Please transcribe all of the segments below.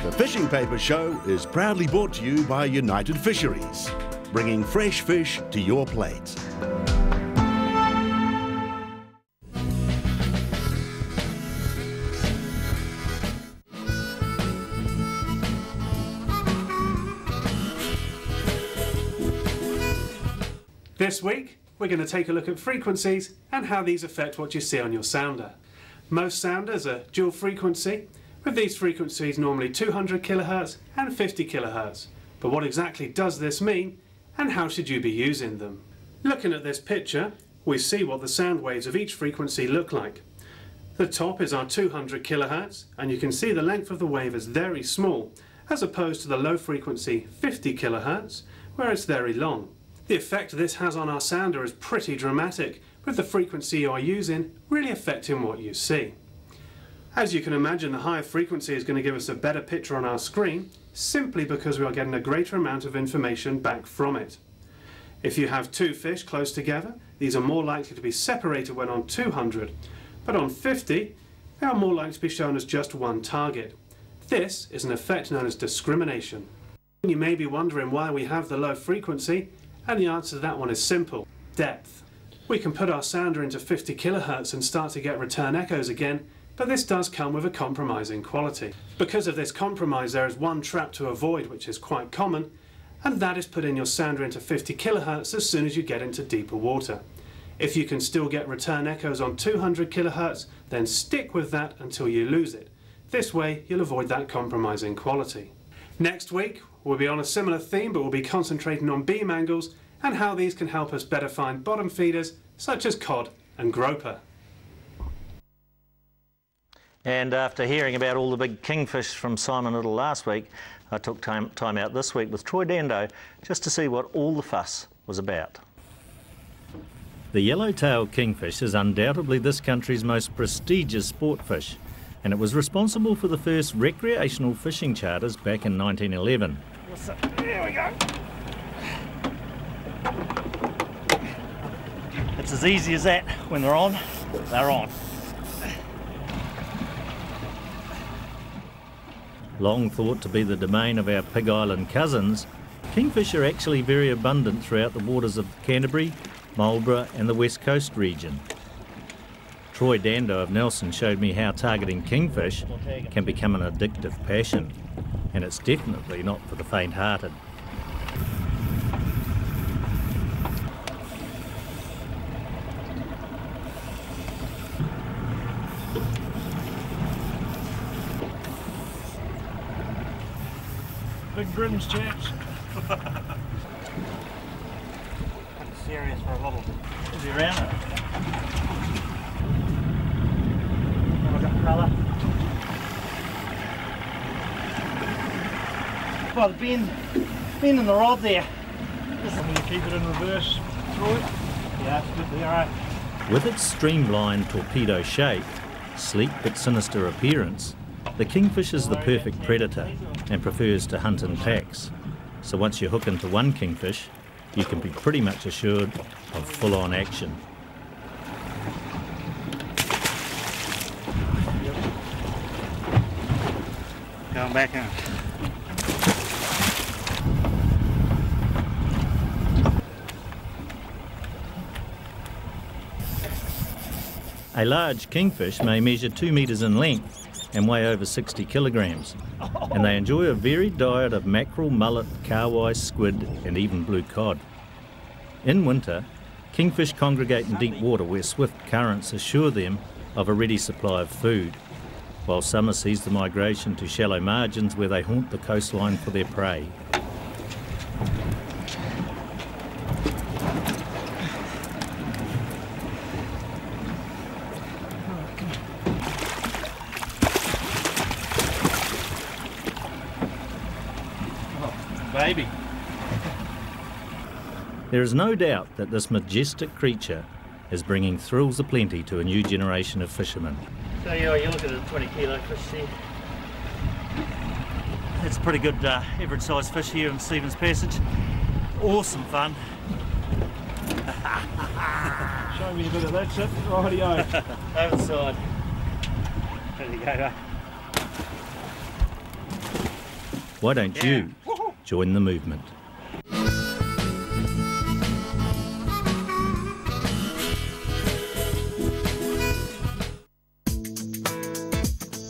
The Fishing Paper Show is proudly brought to you by United Fisheries, bringing fresh fish to your plate. This week, we're going to take a look at frequencies and how these affect what you see on your sounder. Most sounders are dual frequency, with these frequencies normally 200 kHz and 50 kHz. But what exactly does this mean, and how should you be using them? Looking at this picture, we see what the sound waves of each frequency look like. The top is our 200 kHz, and you can see the length of the wave is very small, as opposed to the low frequency 50 kHz, where it's very long. The effect this has on our sounder is pretty dramatic, with the frequency you are using really affecting what you see. As you can imagine, the higher frequency is going to give us a better picture on our screen, simply because we are getting a greater amount of information back from it. If you have two fish close together, these are more likely to be separated when on 200, but on 50, they are more likely to be shown as just one target. This is an effect known as discrimination. You may be wondering why we have the low frequency, and the answer to that one is simple: depth. We can put our sounder into 50 kHz and start to get return echoes again, but this does come with a compromising quality. Because of this compromise, there is one trap to avoid, which is quite common, and that is putting your sounder into 50 kHz as soon as you get into deeper water. If you can still get return echoes on 200 kHz, then stick with that until you lose it. This way, you'll avoid that compromising quality. Next week, we'll be on a similar theme, but we'll be concentrating on beam angles and how these can help us better find bottom feeders such as cod and groper. And after hearing about all the big kingfish from Simon Little last week, I took time out this week with Troy Dando just to see what all the fuss was about. The yellow-tailed kingfish is undoubtedly this country's most prestigious sport fish, and it was responsible for the first recreational fishing charters back in 1911. Here we go. It's as easy as that. When they're on, they're on. Long thought to be the domain of our Pig Island cousins, kingfish are actually very abundant throughout the waters of Canterbury, Marlborough and the West Coast region. Troy Dando of Nelson showed me how targeting kingfish can become an addictive passion, and it's definitely not for the faint-hearted. Big grins, chaps. Serious for a little. Is he around it? Colour. Well, the bend in the rod there. I'm going to keep it in reverse through it. Yeah, it's good there, right? With its streamlined torpedo shape, sleek but sinister appearance, the kingfish is the perfect predator and prefers to hunt in packs. So once you hook into one kingfish, you can be pretty much assured of full-on action. Going back in. A large kingfish may measure 2 metres in length and weigh over 60 kilograms, and they enjoy a varied diet of mackerel, mullet, carwise, squid and even blue cod. In winter, kingfish congregate in deep water where swift currents assure them of a ready supply of food, while summer sees the migration to shallow margins where they haunt the coastline for their prey. Baby. There is no doubt that this majestic creature is bringing thrills aplenty to a new generation of fishermen. So yeah, you look at a 20 kilo fish here. It's a pretty good average size fish here in Stevens Passage. Awesome fun. Show me a bit of that shit. Rightio. Over the side. There you go, Why don't you join the movement?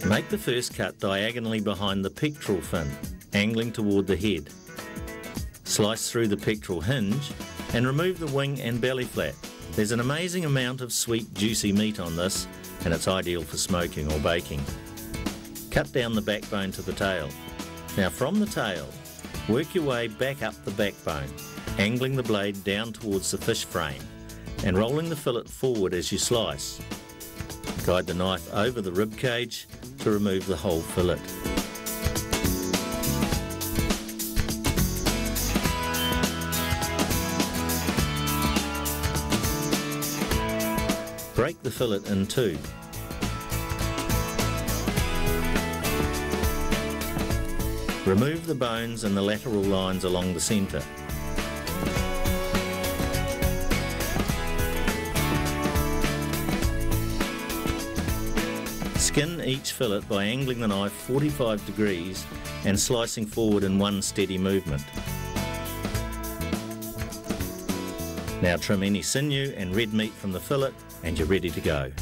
Make the first cut diagonally behind the pectoral fin, angling toward the head. Slice through the pectoral hinge and remove the wing and belly flap. There's an amazing amount of sweet, juicy meat on this, and it's ideal for smoking or baking. Cut down the backbone to the tail. Now from the tail, work your way back up the backbone, angling the blade down towards the fish frame and rolling the fillet forward as you slice. Guide the knife over the rib cage to remove the whole fillet. Break the fillet in two. Remove the bones and the lateral lines along the centre. Skin each fillet by angling the knife 45 degrees and slicing forward in one steady movement. Now trim any sinew and red meat from the fillet and you're ready to go.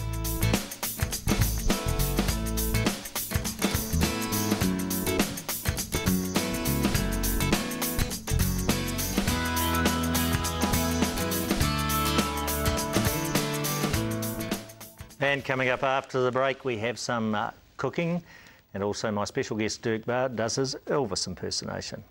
And coming up after the break, we have some cooking, and also my special guest Dirk Bard does his Elvis impersonation.